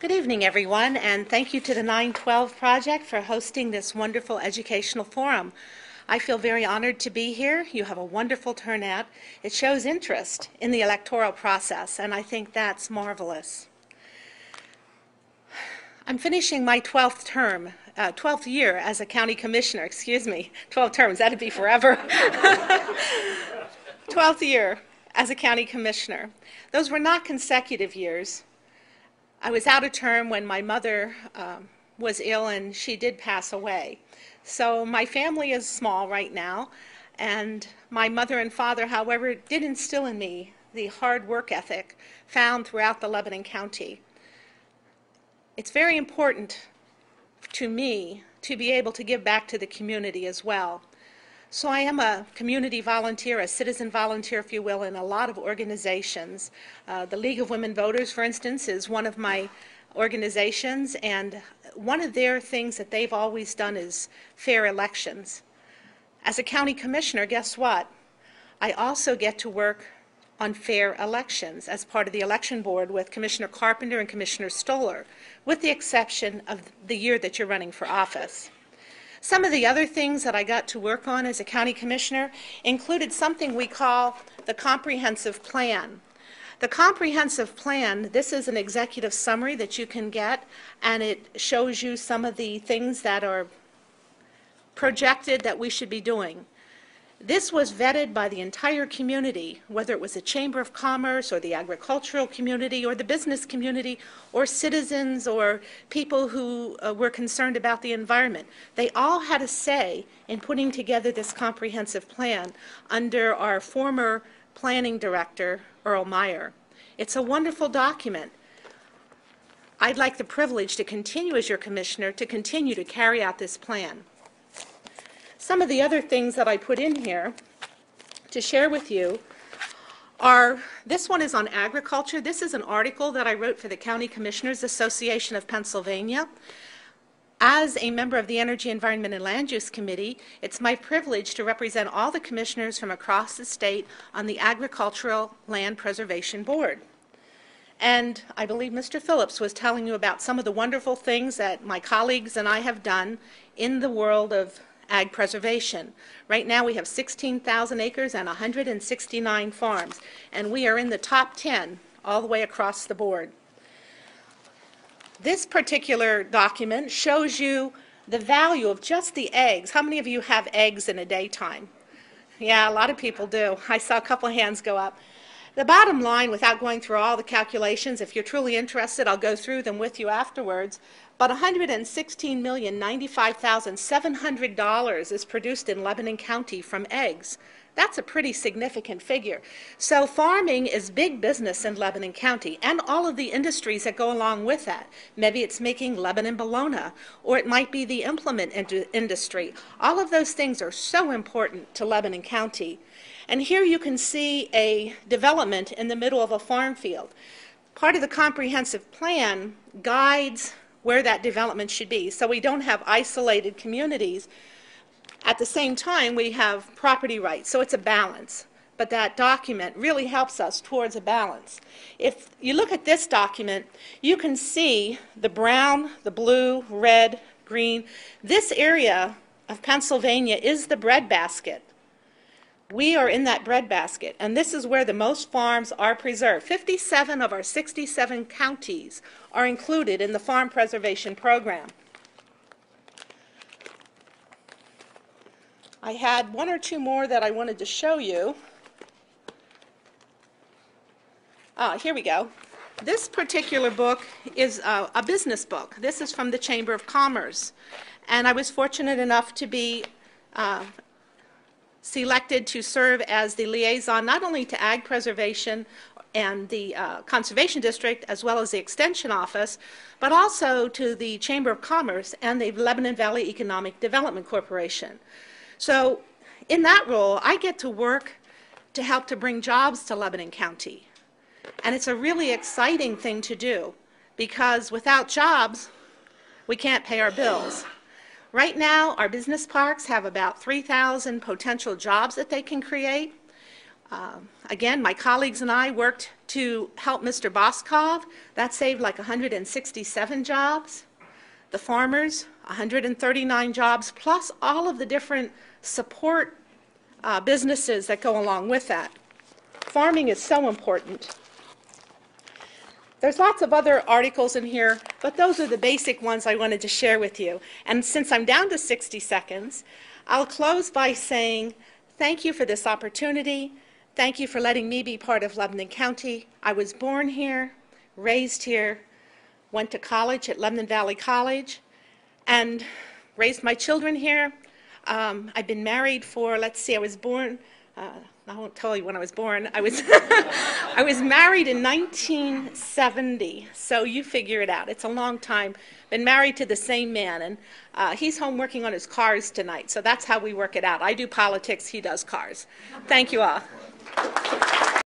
Good evening, everyone, and thank you to the 912 Project for hosting this wonderful educational forum. I feel very honored to be here. You have a wonderful turnout. It shows interest in the electoral process, and I think that's marvelous. I'm finishing my 12th year as a county commissioner, 12 terms, that'd be forever. 12th year as a county commissioner. Those were not consecutive years. I was out of term when my mother was ill and she did pass away. So my family is small right now, and my mother and father, however, did instill in me the hard work ethic found throughout the Lebanon County. It's very important to me to be able to give back to the community as well. So I am a community volunteer, a citizen volunteer, if you will, in a lot of organizations. The League of Women Voters, for instance, is one of my organizations, and one of their things that they've always done is fair elections. As a county commissioner, guess what? I also get to work on fair elections as part of the election board with Commissioner Carpenter and Commissioner Stoller, with the exception of the year that you're running for office. Some of the other things that I got to work on as a county commissioner included something we call the comprehensive plan. The comprehensive plan, this is an executive summary that you can get, and it shows you some of the things that are projected that we should be doing. This was vetted by the entire community, whether it was the Chamber of Commerce or the agricultural community or the business community or citizens or people who were concerned about the environment. They all had a say in putting together this comprehensive plan under our former planning director, Earl Meyer. It's a wonderful document. I'd like the privilege to continue as your commissioner to continue to carry out this plan. Some of the other things that I put in here to share with you are, this one is on agriculture. This is an article that I wrote for the County Commissioners Association of Pennsylvania. As a member of the Energy, Environment, and Land Use Committee, it's my privilege to represent all the commissioners from across the state on the Agricultural Land Preservation Board. And I believe Mr. Phillips was telling you about some of the wonderful things that my colleagues and I have done in the world of ag preservation. Right now we have 16,000 acres and 169 farms, and we are in the top 10 all the way across the board. This particular document shows you the value of just the eggs. How many of you have eggs in a daytime? Yeah, a lot of people do. I saw a couple of hands go up. The bottom line, without going through all the calculations, if you're truly interested, I'll go through them with you afterwards, but $116,095,700 is produced in Lebanon County from eggs. That's a pretty significant figure. So farming is big business in Lebanon County, and all of the industries that go along with that. Maybe it's making Lebanon bologna, or it might be the implement industry. All of those things are so important to Lebanon County. And here you can see a development in the middle of a farm field. Part of the comprehensive plan guides where that development should be. So we don't have isolated communities. At the same time, we have property rights, so it's a balance. But that document really helps us towards a balance. If you look at this document, you can see the brown, the blue, red, green. This area of Pennsylvania is the breadbasket. We are in that breadbasket, and this is where the most farms are preserved. 57 of our 67 counties are included in the Farm Preservation Program. I had one or two more that I wanted to show you. Here we go. This particular book is a business book. This is from the Chamber of Commerce, and I was fortunate enough to be selected to serve as the liaison not only to ag preservation and the Conservation District as well as the Extension Office, but also to the Chamber of Commerce and the Lebanon Valley Economic Development Corporation. So in that role, I get to work to help to bring jobs to Lebanon County. And it's a really exciting thing to do, because without jobs, we can't pay our bills. Right now, our business parks have about 3,000 potential jobs that they can create. Again, my colleagues and I worked to help Mr. Boskov. That saved like 167 jobs. The farmers, 139 jobs, plus all of the different support businesses that go along with that. Farming is so important. There's lots of other articles in here, but those are the basic ones I wanted to share with you. And since I'm down to 60 seconds, I'll close by saying thank you for this opportunity. Thank you for letting me be part of Lebanon County. I was born here, raised here, went to college at Lebanon Valley College, and raised my children here. I've been married for, let's see, I was born, I won't tell you when I was born. I was, I was married in 1970, so you figure it out. It's a long time. Been married to the same man, and he's home working on his cars tonight, so that's how we work it out. I do politics, he does cars. Thank you all.